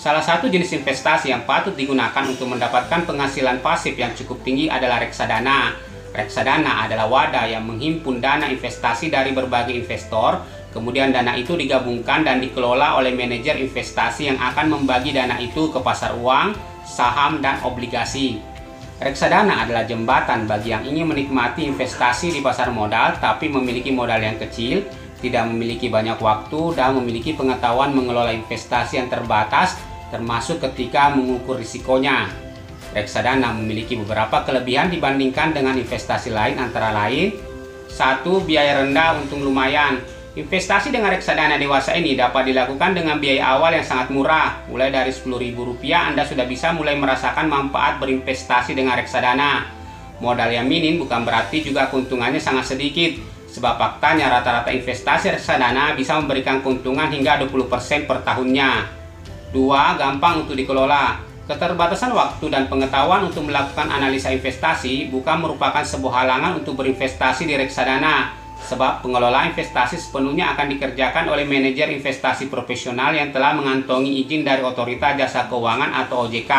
Salah satu jenis investasi yang patut digunakan untuk mendapatkan penghasilan pasif yang cukup tinggi adalah reksadana. Reksadana adalah wadah yang menghimpun dana investasi dari berbagai investor, kemudian dana itu digabungkan dan dikelola oleh manajer investasi yang akan membagi dana itu ke pasar uang, saham, dan obligasi. Reksadana adalah jembatan bagi yang ingin menikmati investasi di pasar modal tapi memiliki modal yang kecil, tidak memiliki banyak waktu, dan memiliki pengetahuan mengelola investasi yang terbatas, termasuk ketika mengukur risikonya. Reksadana memiliki beberapa kelebihan dibandingkan dengan investasi lain, antara lain: 1. Biaya rendah, untung lumayan. Investasi dengan reksadana dewasa ini dapat dilakukan dengan biaya awal yang sangat murah. Mulai dari Rp10.000 Anda sudah bisa mulai merasakan manfaat berinvestasi dengan reksadana. Modal yang minim bukan berarti juga keuntungannya sangat sedikit, sebab faktanya rata-rata investasi reksadana bisa memberikan keuntungan hingga 20% per tahunnya. 2. Gampang untuk dikelola. Keterbatasan waktu dan pengetahuan untuk melakukan analisa investasi bukan merupakan sebuah halangan untuk berinvestasi di reksadana, sebab pengelola investasi sepenuhnya akan dikerjakan oleh manajer investasi profesional yang telah mengantongi izin dari Otoritas Jasa Keuangan atau OJK.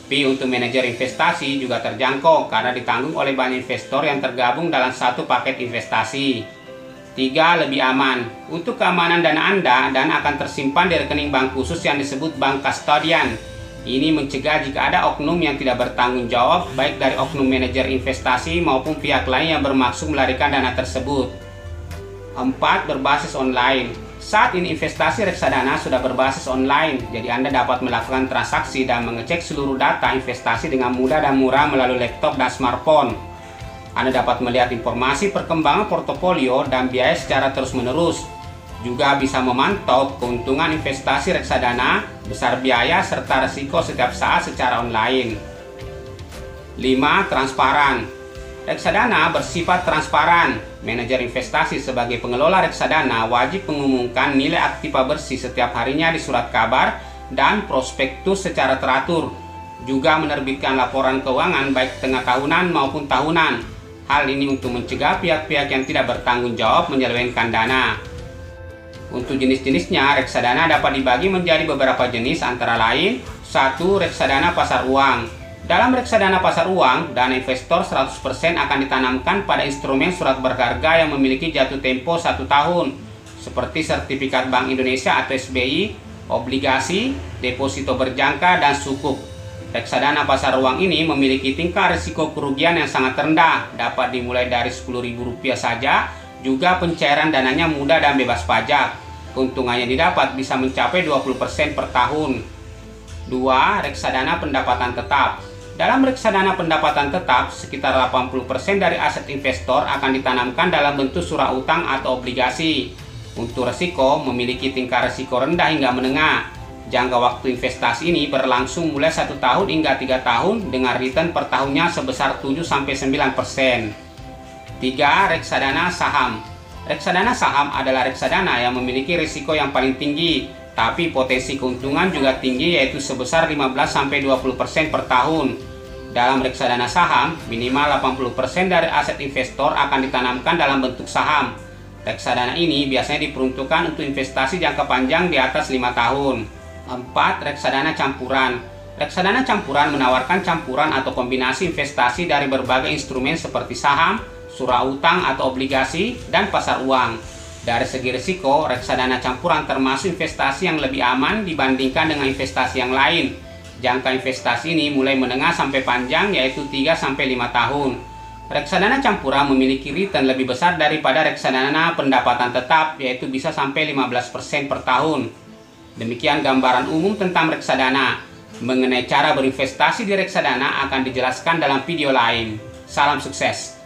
Fee untuk manajer investasi juga terjangkau karena ditanggung oleh banyak investor yang tergabung dalam satu paket investasi. 3. Lebih aman. Untuk keamanan dana Anda dan akan tersimpan di rekening bank khusus yang disebut bank kustodian. Ini mencegah jika ada oknum yang tidak bertanggung jawab, baik dari oknum manajer investasi maupun pihak lain yang bermaksud melarikan dana tersebut. 4. Berbasis online. Saat ini investasi reksadana sudah berbasis online, jadi Anda dapat melakukan transaksi dan mengecek seluruh data investasi dengan mudah dan murah melalui laptop dan smartphone. Anda dapat melihat informasi perkembangan portofolio dan biaya secara terus-menerus. Juga bisa memantau keuntungan investasi reksadana, besar biaya, serta risiko setiap saat secara online. 5. Transparan. Reksadana bersifat transparan. Manajer investasi sebagai pengelola reksadana wajib mengumumkan nilai aktiva bersih setiap harinya di surat kabar dan prospektus secara teratur. Juga menerbitkan laporan keuangan baik tengah tahunan maupun tahunan. Hal ini untuk mencegah pihak-pihak yang tidak bertanggung jawab menyelewengkan dana. Untuk jenis-jenisnya, reksadana dapat dibagi menjadi beberapa jenis, antara lain: 1. Reksadana pasar uang. Dalam reksadana pasar uang, dana investor 100% akan ditanamkan pada instrumen surat berharga yang memiliki jatuh tempo 1 tahun, seperti sertifikat Bank Indonesia atau SBI, obligasi, deposito berjangka, dan sukuk. Reksadana pasar uang ini memiliki tingkat risiko kerugian yang sangat rendah, dapat dimulai dari Rp10.000 saja, juga pencairan dananya mudah dan bebas pajak. Keuntungannya didapat bisa mencapai 20% per tahun. 2. Reksadana pendapatan tetap. Dalam reksadana pendapatan tetap, sekitar 80% dari aset investor akan ditanamkan dalam bentuk surat utang atau obligasi. Untuk risiko, memiliki tingkat risiko rendah hingga menengah. Jangka waktu investasi ini berlangsung mulai 1 tahun hingga 3 tahun dengan return per tahunnya sebesar 7-9%. 3. Reksadana saham. Reksadana saham adalah reksadana yang memiliki risiko yang paling tinggi, tapi potensi keuntungan juga tinggi, yaitu sebesar 15-20% per tahun. Dalam reksadana saham, minimal 80% dari aset investor akan ditanamkan dalam bentuk saham. Reksadana ini biasanya diperuntukkan untuk investasi jangka panjang di atas 5 tahun. 4. Reksadana campuran. Reksadana campuran menawarkan campuran atau kombinasi investasi dari berbagai instrumen seperti saham, surat utang atau obligasi, dan pasar uang. Dari segi risiko, reksadana campuran termasuk investasi yang lebih aman dibandingkan dengan investasi yang lain. Jangka investasi ini mulai menengah sampai panjang, yaitu 3-5 tahun. Reksadana campuran memiliki return lebih besar daripada reksadana pendapatan tetap, yaitu bisa sampai 15% per tahun. Demikian gambaran umum tentang reksadana. Mengenai cara berinvestasi di reksadana akan dijelaskan dalam video lain. Salam sukses.